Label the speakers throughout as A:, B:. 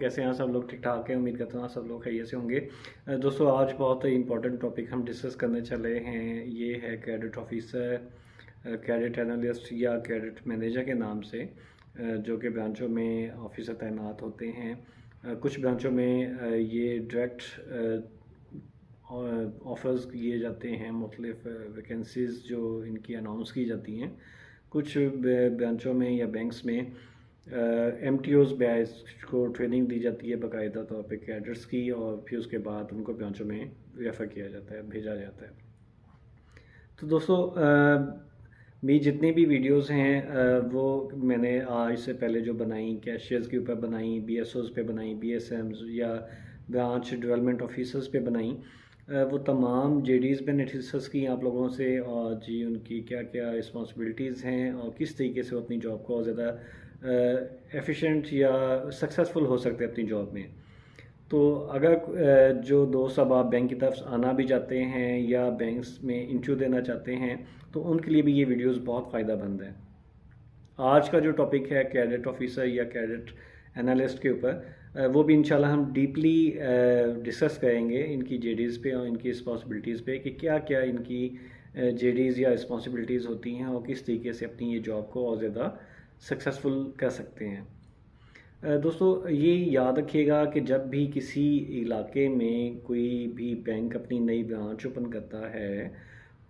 A: कैसे हैं सब लोग? ठीक ठाक हैं, उम्मीद करता हूँ सब लोग खैरियत से होंगे। दोस्तों आज बहुत ही इंपॉर्टेंट टॉपिक हम डिस्कस करने चले हैं। ये है क्रेडिट ऑफिसर, क्रेडिट एनालिस्ट या क्रेडिट मैनेजर के नाम से, जो कि ब्रांचों में ऑफिसर तैनात होते हैं। कुछ ब्रांचों में ये डायरेक्ट ऑफ़र्स किए जाते हैं, मुख्तलिफ वैकेंसीज़ जो इनकी अनाउंस की जाती हैं। कुछ ब्रांचों में या बैंक्स में MTOs बैच को ट्रेनिंग दी जाती है बाकायदा तौर पे कैडर्स की, और फिर उसके बाद उनको ब्रांचों में रेफ़र किया जाता है, भेजा जाता है। तो दोस्तों मेरी जितनी भी वीडियोस हैं वो मैंने आज से पहले जो बनाई, कैशियर्स के ऊपर बनाई, BSOs पे बनाई, BSMs या ब्रांच डेवलपमेंट ऑफिसर्स पे बनाई, वो तमाम JDs पे डिस्कस की आप लोगों से, और जी उनकी क्या क्या रिस्पॉन्सिबिलिटीज़ हैं और किस तरीके से वो अपनी जॉब को और ज़्यादा एफिशिएंट या सक्सेसफुल हो सकते हैं अपनी जॉब में। तो अगर जो दोस्त अब आप बैंक की तरफ आना भी चाहते हैं या बैंक्स में इंटरव्यू देना चाहते हैं, तो उनके लिए भी ये वीडियोस बहुत फ़ायदेमंद है। आज का जो टॉपिक है क्रेडिट ऑफिसर या क्रेडिट एनालिस्ट के ऊपर, वो भी इंशाल्लाह हम डीपली डिस्कस करेंगे इनकी JDs पे और इनकी रिस्पॉन्सिबिलिटीज़ पे कि क्या क्या इनकी JDs या रिस्पॉन्सिबिलिटीज़ होती हैं और किस तरीके से अपनी ये जॉब को और ज़्यादा सक्सेसफुल कर सकते हैं। दोस्तों ये याद रखिएगा कि जब भी किसी इलाके में कोई भी बैंक अपनी नई ब्रांच ओपन करता है,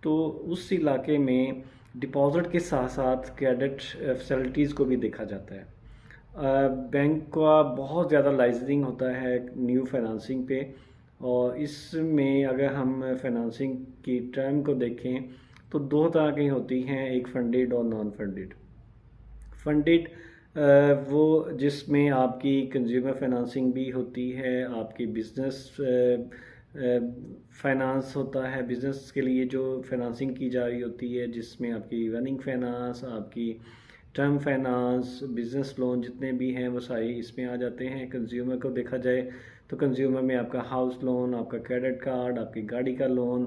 A: तो उस इलाके में डिपॉज़िट के साथ साथ क्रेडिट फैसिलिटीज़ को भी देखा जाता है। बैंक का बहुत ज़्यादा लाइसेंसिंग होता है न्यू फाइनेंसिंग पे, और इसमें अगर हम फाइनेंसिंग की टर्म को देखें तो दो तरह की होती हैं, एक फंडेड और नॉन फंडेड। फंडेड वो जिसमें आपकी कंज्यूमर फाइनेंसिंग भी होती है, आपकी बिज़नेस फाइनेंस होता है, बिज़नेस के लिए जो फाइनेंसिंग की जा रही होती है, जिसमें आपकी रनिंग फाइनेंस, आपकी टर्म फाइनेंस, बिज़नेस लोन जितने भी हैं वो सारे इसमें आ जाते हैं। कंज्यूमर को देखा जाए तो कंज्यूमर में आपका हाउस लोन, आपका क्रेडिट कार्ड, आपकी गाड़ी का लोन,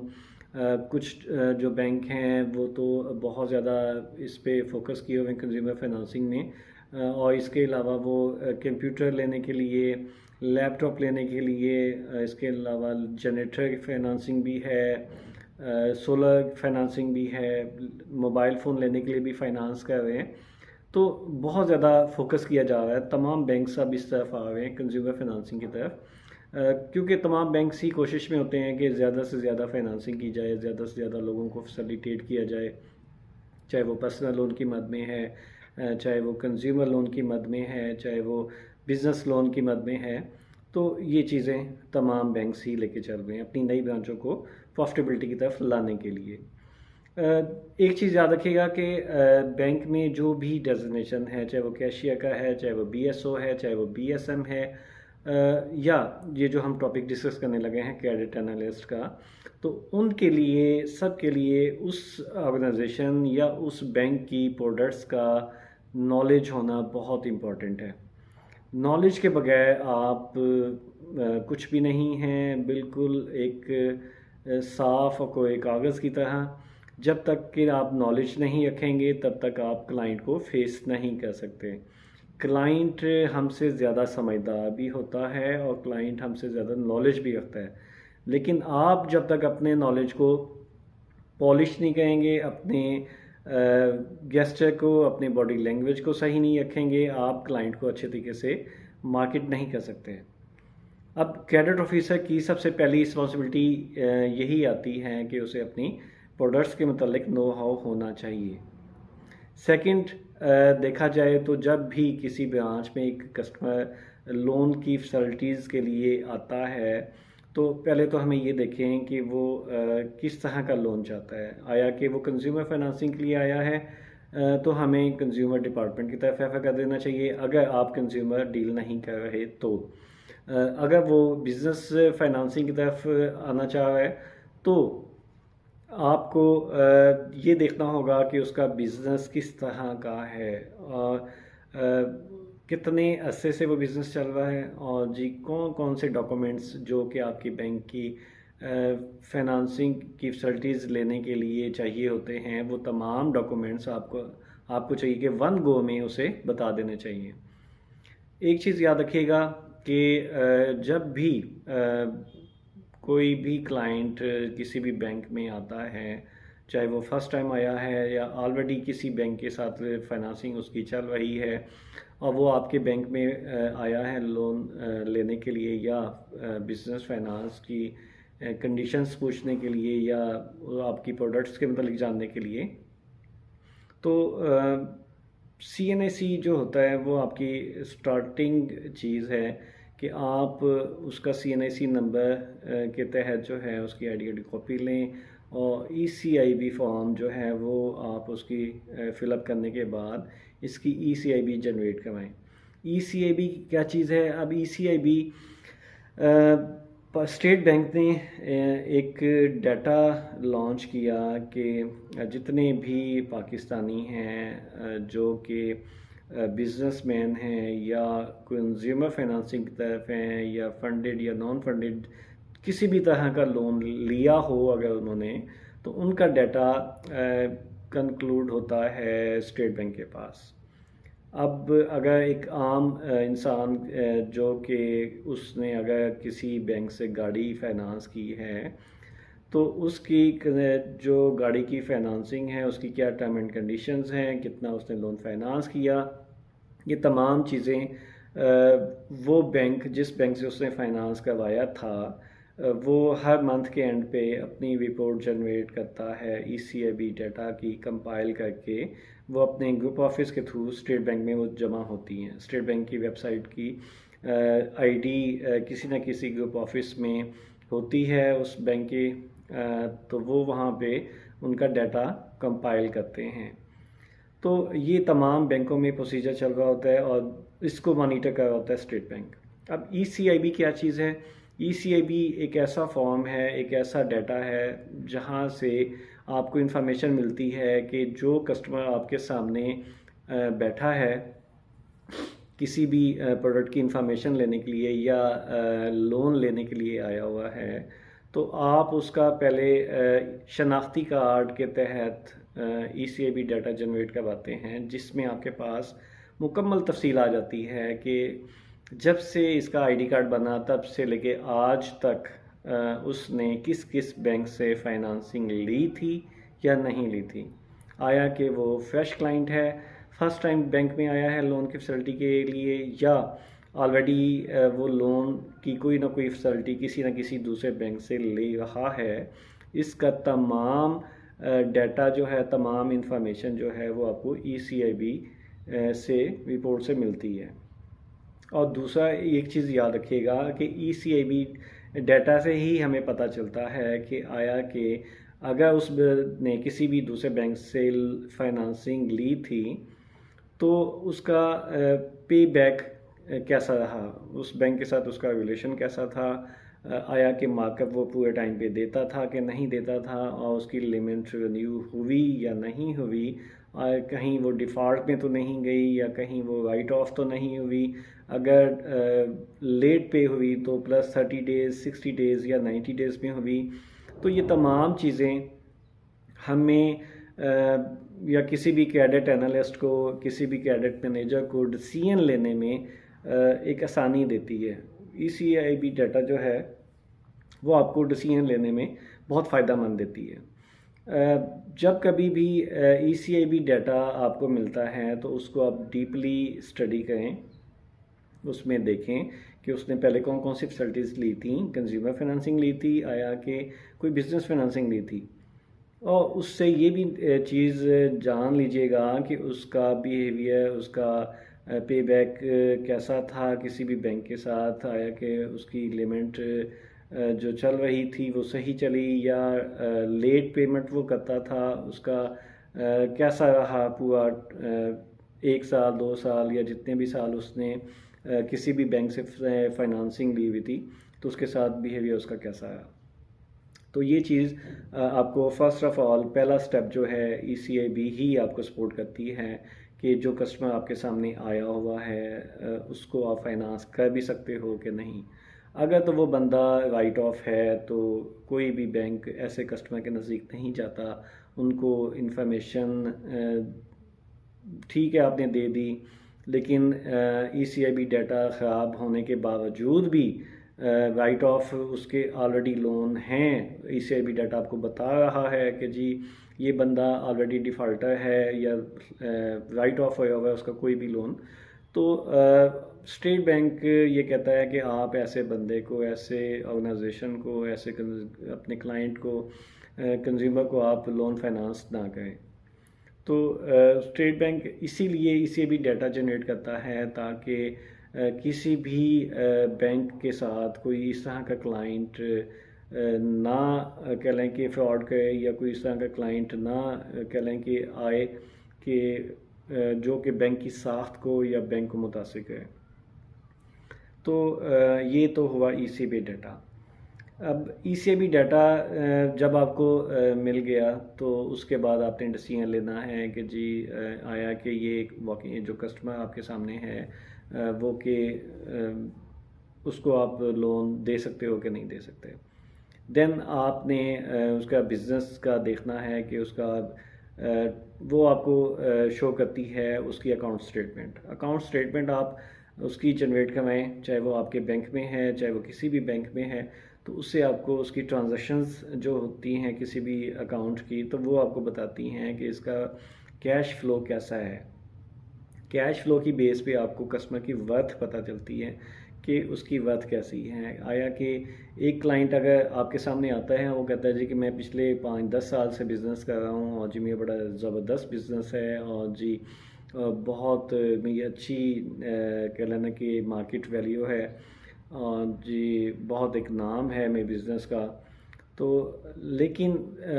A: कुछ जो बैंक हैं वो तो बहुत ज़्यादा इस पे फोकस किए हुए हैं कंज्यूमर फाइनेंसिंग में, और इसके अलावा वो कंप्यूटर लेने के लिए, लैपटॉप लेने के लिए, इसके अलावा जनरेटर की फाइनेंसिंग भी है, सोलर फाइनेंसिंग भी है, मोबाइल फ़ोन लेने के लिए भी फाइनेंस कर रहे हैं। तो बहुत ज़्यादा फोकस किया जा रहा है, तमाम बैंक्स अब इस तरफ आ रहे हैं कंज्यूमर फाइनेंसिंग की तरफ, क्योंकि तमाम बैंक्स ही कोशिश में होते हैं कि ज़्यादा से ज़्यादा फाइनेंसिंग की जाए, ज़्यादा से ज़्यादा लोगों को फैसिलिटेट किया जाए, चाहे वो पर्सनल लोन की मद में है, चाहे वो कंज्यूमर लोन की मद में है, चाहे वो बिज़नेस लोन की मद में है। तो ये चीज़ें तमाम बैंक्स ही लेके चल रहे हैं अपनी नई ब्रांचों को प्रॉफिटेबिलिटी की तरफ लाने के लिए। एक चीज़ याद रखिएगा कि बैंक में जो भी डेजिग्नेशन है, चाहे वो कैशियर का है, चाहे वो BSO है, चाहे वो BSM है, या ये जो हम टॉपिक डिस्कस करने लगे हैं क्रेडिट एनालिस्ट का, तो उनके लिए, सब के लिए उस ऑर्गेनाइजेशन या उस बैंक की प्रोडक्ट्स का नॉलेज होना बहुत इम्पॉर्टेंट है। नॉलेज के बगैर आप कुछ भी नहीं हैं, बिल्कुल एक साफ और कोई कागज़ की तरह। जब तक कि आप नॉलेज नहीं रखेंगे तब तक आप क्लाइंट को फेस नहीं कर सकते। क्लाइंट हमसे ज़्यादा समझदार भी होता है और क्लाइंट हमसे ज़्यादा नॉलेज भी रखता है, लेकिन आप जब तक अपने नॉलेज को पॉलिश नहीं करेंगे, अपने गेस्चर को, अपने बॉडी लैंग्वेज को सही नहीं रखेंगे, आप क्लाइंट को अच्छे तरीके से मार्केट नहीं कर सकते। अब क्रेडिट ऑफिसर की सबसे पहली रिस्पॉन्सिबिलिटी यही आती है कि उसे अपनी प्रोडक्ट्स के मतलब नो हाउ होना चाहिए। सेकंड, देखा जाए तो जब भी किसी ब्रांच में एक कस्टमर लोन की फैसिलिटीज़ के लिए आता है, तो पहले तो हमें ये देखें कि वो किस तरह का लोन चाहता है। आया कि वो कंज्यूमर फाइनेंसिंग के लिए आया है, तो हमें कंज्यूमर डिपार्टमेंट की तरफ रेफर कर देना चाहिए अगर आप कंज्यूमर डील नहीं कर रहे तो। अगर वो बिज़नेस फाइनेंसिंग की तरफ आना चाह रहा है तो आपको ये देखना होगा कि उसका बिज़नेस किस तरह का है, और कितने अरसे से वो बिज़नेस चल रहा है, और जी कौन कौन से डॉक्यूमेंट्स जो कि आपकी बैंक की फाइनेंसिंग की फैसिलिटीज़ लेने के लिए चाहिए होते हैं, वो तमाम डॉक्यूमेंट्स आपको चाहिए कि वन गो में उसे बता देने चाहिए। एक चीज़ याद रखिएगा कि जब भी कोई भी क्लाइंट किसी भी बैंक में आता है, चाहे वो फर्स्ट टाइम आया है या ऑलरेडी किसी बैंक के साथ फाइनेंसिंग उसकी चल रही है और वो आपके बैंक में आया है लोन लेने के लिए या बिजनेस फाइनेंस की कंडीशंस पूछने के लिए या आपकी प्रोडक्ट्स के मतलब जानने के लिए, तो CNAC जो होता है वो आपकी स्टार्टिंग चीज़ है कि आप उसका CNAC नंबर के तहत जो है उसकी आईडी कॉपी लें और ECIB फॉर्म जो है वो आप उसकी फ़िलअप करने के बाद इसकी ECIB जनरेट करवाएं। ECIB क्या चीज़ है? अब ECIB स्टेट बैंक ने एक डाटा लॉन्च किया कि जितने भी पाकिस्तानी हैं जो कि बिजनेसमैन हैं या कंज्यूमर फाइनेंसिंग की तरफ हैं या फंडेड या नॉन फंडेड किसी भी तरह का लोन लिया हो अगर उन्होंने, तो उनका डाटा कंक्लूड होता है स्टेट बैंक के पास। अब अगर एक आम इंसान जो कि उसने अगर किसी बैंक से गाड़ी फाइनेंस की है तो उसकी जो गाड़ी की फाइनेंसिंग है उसकी क्या टर्म एंड कंडीशंस हैं, कितना उसने लोन फाइनेंस किया, ये तमाम चीज़ें वो बैंक जिस बैंक से उसने फाइनेंस करवाया था वो हर मंथ के एंड पे अपनी रिपोर्ट जनरेट करता है ECIB डाटा की कंपाइल करके, वो अपने ग्रुप ऑफिस के थ्रू स्टेट बैंक में वो जमा होती हैं। स्टेट बैंक की वेबसाइट की आईडी किसी न किसी ग्रुप ऑफिस में होती है उस बैंक की, तो वो वहाँ पे उनका डाटा कंपाइल करते हैं। तो ये तमाम बैंकों में प्रोसीजर चल रहा होता है और इसको मॉनिटर कर रहा होता है स्टेट बैंक। अब ECIB क्या चीज़ है? ECIB एक ऐसा फॉर्म है, एक ऐसा डाटा है जहाँ से आपको इन्फॉर्मेशन मिलती है कि जो कस्टमर आपके सामने बैठा है किसी भी प्रोडक्ट की इंफॉर्मेशन लेने के लिए या लोन लेने के लिए आया हुआ है, तो आप उसका पहले शनाख्ती कार्ड के तहत ECIB डाटा जनरेट करवाते हैं जिसमें आपके पास मुकम्मल तफसील आ जाती है कि जब से इसका आईडी कार्ड बना तब से लेके आज तक उसने किस किस बैंक से फाइनेंसिंग ली थी या नहीं ली थी। आया कि वो फ्रेश क्लाइंट है, फर्स्ट टाइम बैंक में आया है लोन की फैसिलिटी के लिए, या ऑलरेडी वो लोन की कोई ना कोई फैसिलिटी किसी न किसी दूसरे बैंक से ले रहा है। इसका तमाम डाटा जो है, तमाम इंफॉर्मेशन जो है वो आपको ECIB से रिपोर्ट से मिलती है। और दूसरा एक चीज़ याद रखिएगा कि ECIB डाटा से ही हमें पता चलता है कि आया कि अगर उस ने किसी भी दूसरे बैंक से फाइनेंसिंग ली थी तो उसका पे बैक कैसा रहा, उस बैंक के साथ उसका रिलेशन कैसा था, आया कि मार्कअप वो पूरे टाइम पे देता था कि नहीं देता था, और उसकी लिमिट रिन्यू हुई या नहीं हुई, कहीं वो डिफ़ॉल्ट में तो नहीं गई या कहीं वो राइट ऑफ तो नहीं हुई। अगर लेट पे हुई तो प्लस 30 डेज़ 60 डेज़ या 90 डेज़ में हुई। तो ये तमाम चीज़ें हमें या किसी भी क्रेडिट एनालिस्ट को, किसी भी क्रेडिट मैनेजर को डिसीजन लेने में एक आसानी देती है। ECIB डाटा जो है वो आपको डिसीजन लेने में बहुत फ़ायदा मंद देती है। जब कभी भी ECIB डाटा आपको मिलता है तो उसको आप डीपली स्टडी करें, उसमें देखें कि उसने पहले कौन कौन सी फैसिलिटीज़ ली थी, कंज्यूमर फाइनेंसिंग ली थी, आया कि कोई बिजनेस फाइनेंसिंग ली थी, और उससे ये भी चीज़ जान लीजिएगा कि उसका बिहेवियर, उसका पे बैक कैसा था किसी भी बैंक के साथ, आया कि उसकी लिमिट जो चल रही थी वो सही चली या लेट पेमेंट वो करता था, उसका कैसा रहा पूरा 1 साल 2 साल या जितने भी साल उसने किसी भी बैंक से फाइनेंसिंग ली हुई थी तो उसके साथ बिहेवियर उसका कैसा है। तो ये चीज़ आपको फर्स्ट ऑफ ऑल पहला स्टेप जो है ECIB ही आपको सपोर्ट करती है कि जो कस्टमर आपके सामने आया हुआ है उसको आप फाइनेंस कर भी सकते हो कि नहीं। अगर तो वो बंदा राइट ऑफ है तो कोई भी बैंक ऐसे कस्टमर के नज़दीक नहीं जाता, उनको इन्फॉर्मेशन ठीक है आपने दे दी, लेकिन ECIB डाटा ख़राब होने के बावजूद भी राइट ऑफ उसके ऑलरेडी लोन हैं। ECIB डाटा आपको बता रहा है कि जी ये बंदा ऑलरेडी डिफ़ॉल्टर है या राइट ऑफ होया हुआ है उसका कोई भी लोन। तो स्टेट बैंक ये कहता है कि आप ऐसे बंदे को, ऐसे ऑर्गेनाइजेशन को, ऐसे अपने क्लाइंट को, कंज्यूमर को आप लोन फाइनेंस ना करें। तो स्टेट बैंक इसीलिए ECIB डाटा जनरेट करता है ताकि किसी भी बैंक के साथ कोई इस तरह का क्लाइंट ना कह लें कि फ्रॉड करे, या कोई इस तरह का क्लाइंट ना कह लें कि आए कि जो कि बैंक की साख्त को या बैंक को मुतासिर करे। तो ये तो हुआ ECIB डाटा। अब ECIB डाटा जब आपको मिल गया तो उसके बाद आपने डिसीजन लेना है कि जी आया कि ये वाकई जो कस्टमर आपके सामने है वो कि उसको आप लोन दे सकते हो कि नहीं दे सकते। देन आपने उसका बिज़नेस का देखना है कि उसका वो आपको शो करती है उसकी अकाउंट स्टेटमेंट आप उसकी जनरेट करवाएं, चाहे वो आपके बैंक में है, चाहे वो किसी भी बैंक में है। तो उससे आपको उसकी ट्रांजैक्शंस जो होती हैं किसी भी अकाउंट की, तो वो आपको बताती हैं कि इसका कैश फ्लो कैसा है। कैश फ्लो की बेस पे आपको कस्टमर की वर्थ पता चलती है कि उसकी वर्थ कैसी है। आया कि एक क्लाइंट अगर आपके सामने आता है, वो कहता है जी कि मैं पिछले 5-10 साल से बिज़नेस कर रहा हूँ और जी मेरा बड़ा ज़बरदस्त बिज़नेस है और जी बहुत मेरी अच्छी कह लेना कि मार्केट वैल्यू है और जी बहुत एक नाम है मेरे बिज़नेस का। तो लेकिन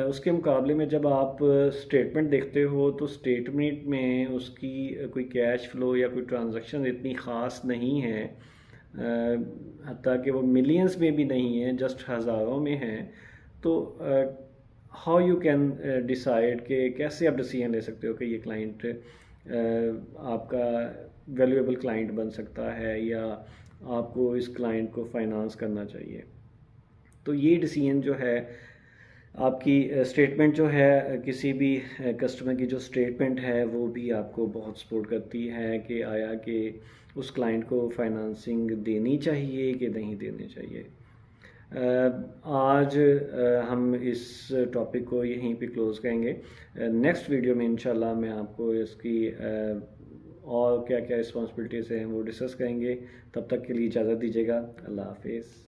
A: उसके मुकाबले में जब आप स्टेटमेंट देखते हो तो स्टेटमेंट में उसकी कोई कैश फ्लो या कोई ट्रांजैक्शन इतनी ख़ास नहीं है, हत्ता कि वो मिलियंस में भी नहीं है, जस्ट हज़ारों में है। तो हाउ यू कैन डिसाइड कि कैसे आप डिसीजन ले सकते हो कि ये क्लाइंट आपका वैल्यूएबल क्लाइंट बन सकता है या आपको इस क्लाइंट को फाइनेंस करना चाहिए। तो ये डिसीजन जो है आपकी स्टेटमेंट जो है, किसी भी कस्टमर की जो स्टेटमेंट है वो भी आपको बहुत सपोर्ट करती है कि आया कि उस क्लाइंट को फाइनेंसिंग देनी चाहिए कि नहीं देनी चाहिए। आज हम इस टॉपिक को यहीं पे क्लोज़ करेंगे। नेक्स्ट वीडियो में इंशाल्लाह मैं आपको इसकी और क्या क्या रिस्पॉन्सिबिलिटीज़ हैं वो डिस्कस करेंगे। तब तक के लिए इजाज़त दीजिएगा। अल्लाह हाफिज़।